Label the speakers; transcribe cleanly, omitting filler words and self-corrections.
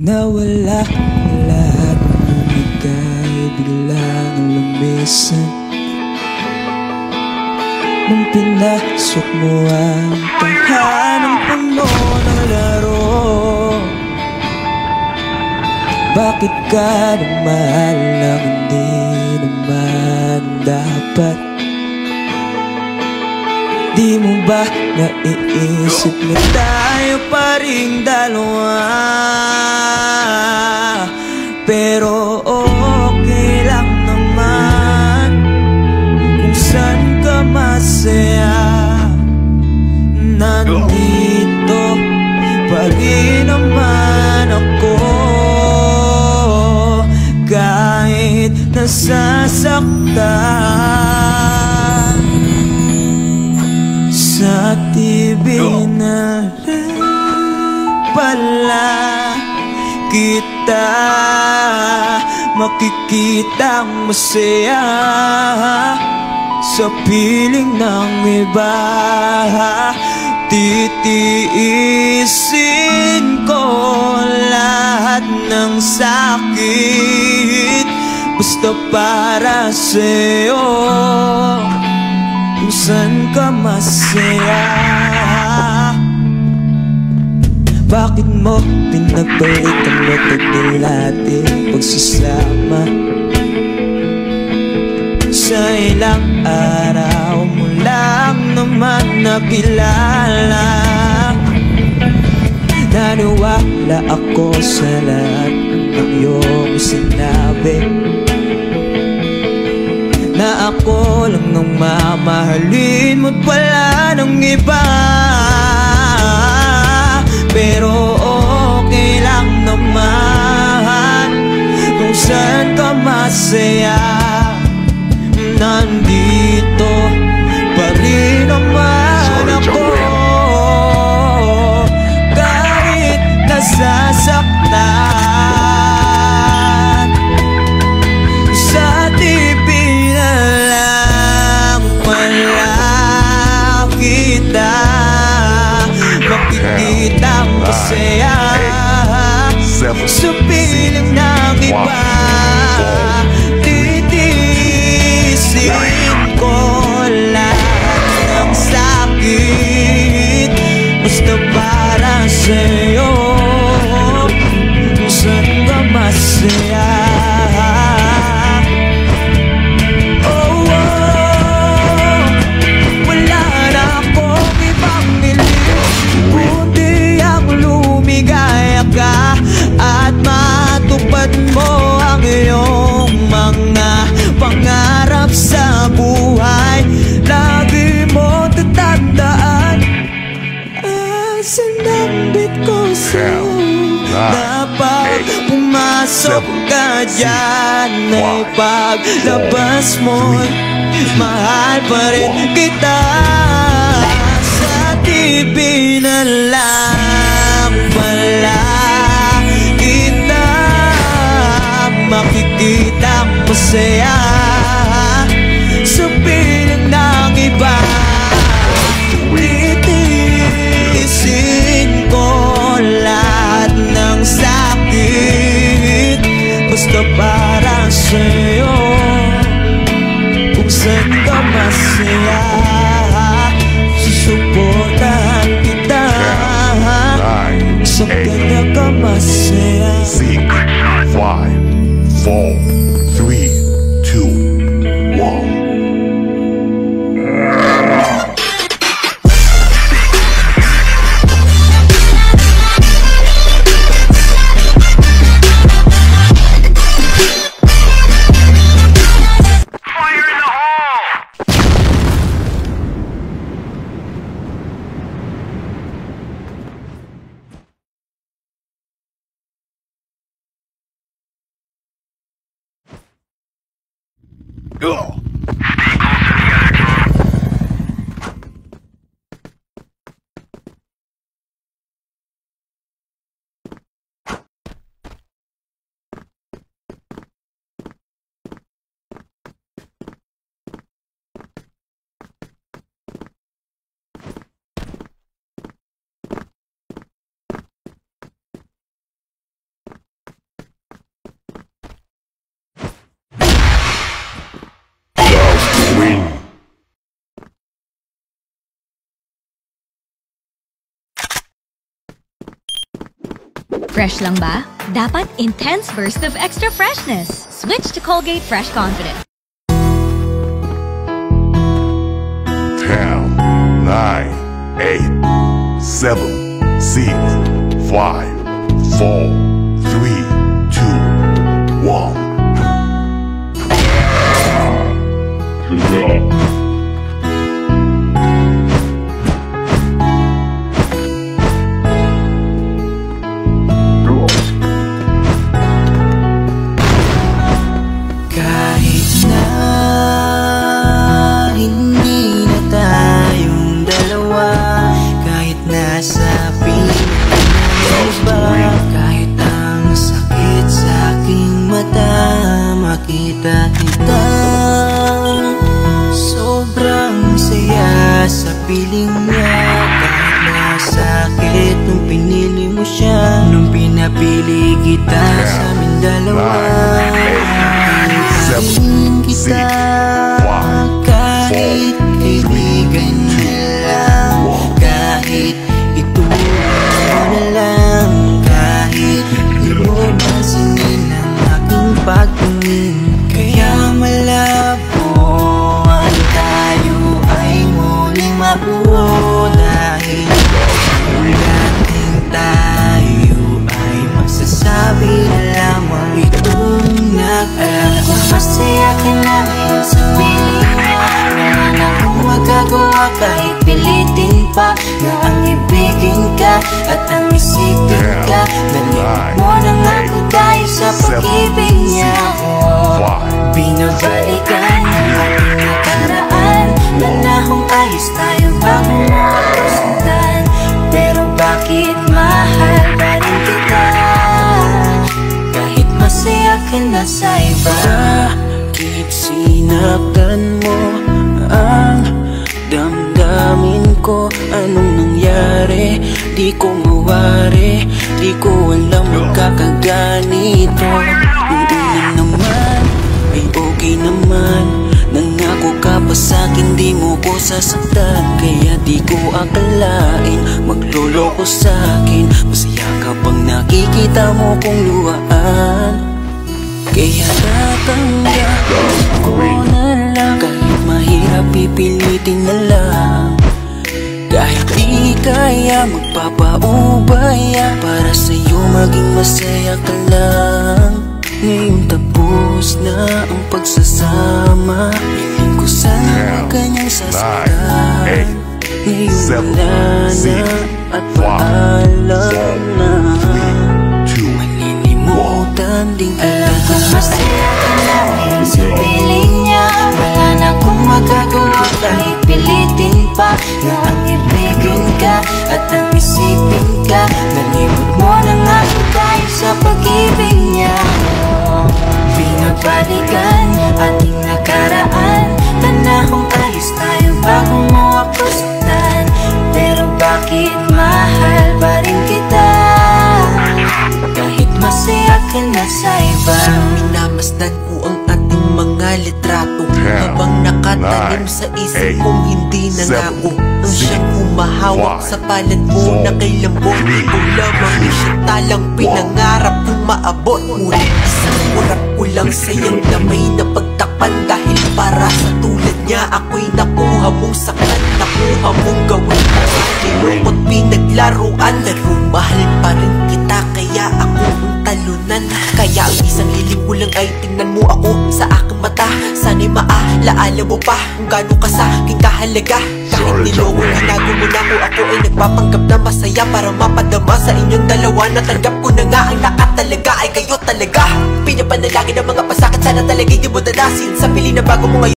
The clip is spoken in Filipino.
Speaker 1: Nawala na lahat ng ika'y biglang lumisan nung pinasok mo ang tahanang puno ng laro. Bakit ka nagmahal ng hindi naman dapat? Di mo ba naiisip na tayo pa ring dalawa? Pero okay lang naman kung saan ka masaya. Nandito pa rin naman ako kahit nasasaktan. Sa TV na lang pala kita makikitang masaya sa piling ng iba. Titiisin ko lahat ng sakit basta para sa'yo, kung saan ka masaya. Bakit mo pinagbalik ang matagil natin pagsasama? Sa ilang araw mo lang naman nakilala. Naniwala ako sa lahat ng iyong sinabi, na ako lang nang mamahalin mo't wala nang iba. Pero okay lang naman kung saan ka masaya. Nandito pa rin naman ako kahit nasasaktan. Sa TV na lang pala kita makikitang masaya sa piling ng iba. Titiisin ko lahat ng sakit basta para sa'yo, kung saan ka masaya. At matupad mo ang iyong mga pangarap sa buhay. Lagi mo tatandaan, sinambit ko sa'yo. Dapat pumasok ka dyan, ay paglabas mo'y mahal pa rin kita. Sa TV na lang pala kita makikitang masaya sa piling ng iba. Titiisin ko lahat ng sakit basta para sa'yo, kung saan ka masaya. Susuportahan kita sa kanya ka masaya.
Speaker 2: 6, 5, 4, 3, 2, 1. Go!
Speaker 3: Fresh lang ba? Dapat intense burst of extra freshness. Switch to Colgate Fresh Confident.
Speaker 2: 10, 9, 8, 7, 6, 5, 4, 3, 2, 1.
Speaker 1: Kahit na hindi na tayong dalawa, kahit nasa pinagkaiba, kahit ang sakit sa aking mata, makita kita. Sobrang saya sa piling niya, kahit nasakit nung pinili mo siya, nung pinapili kita sa aming dalawa. Kahit kita, kahit kaibigan na lang, kahit ituloy na lang, kahit di mo pansinin ang aking pagtingin. Kaya malabo ang tayo ay muling mabuo, dahil dating tayo ay masasabi na lamang itong nag-alam. Masaya ka namin sa piling mo, wala na akong magagawa kahit pilitin pa, na ang ibigin ka at ang isipin ka. Nalibot mo na nga ko tayo sa pag-ibig niya. Binabalikan ang ating nakaraan, nanahong ayos tayo bago mo ako sundan. Pero bakit mahal pa rin kita, kahit masaya ka na sa iba? Bakit sinaktan mo ang damdamin ko? Anong nangyari? Di ko mawari, di ko alam magkakaganito. Yung una naman ay okay naman, nangako ka pa sa'kin di mo ko sasaktan. Kaya di ko akalain magloloko sa'kin, masaya ka pang nakikita mo kong luhaan. Kaya tatanggap ko na lang, kahit mahirap pipilitin na lang. Kahit di kaya magpapaubaya, para sa'yo maging masaya ka lang. Ngayon tapos na ang pagsasama, piling ko sana kanyang sasaktan. Ngayon wala na at paalam na, malilimutan din kita. Masaya ka namin sa piling niya, wala na akong magagawa kahit pilitin pa, na ang ibigin ka at ang isipin ka. Nalibot mo na nga tayo sa pag-ibig niya. Binabalikan ating nakaraan, tanahong ayos tayo bago mo ako sundan. Pero bakit mahal pa rin kita, kahit masaya ka na sa iba? Minamasdan ko ang ating mga litrato, habang nakatanim sa isip kong hindi nangako. Ang siyang humahawak sa palad mo na kay lambot, ikaw lamang isang talang pinangarap kong maabot. Ngunit isang kurap ko lang sayang na may napagtakpan, dahil para sa tulad niya ako'y nakuha mong saktan, nakuha mong gawin at pinaglaruan. Pero mahal pa rin kita, kaya ako ang talunan. Kaya ang isang lilim ko lang ay tingnan mo ako sa aking mata. Sana'y maalaala mo pa kung gaano ka sa aking kahalaga. Kahit niloko, hinago mo na ko, ako ay nagpapanggap na masaya para mapadama sa inyong dalawa. Natanggap ko na nga ang nakatalaga ay kayo talaga. Pinapanalangin ng mga pasakit, sana talaga'y di mo danasin sa pili na bago mo ngayon.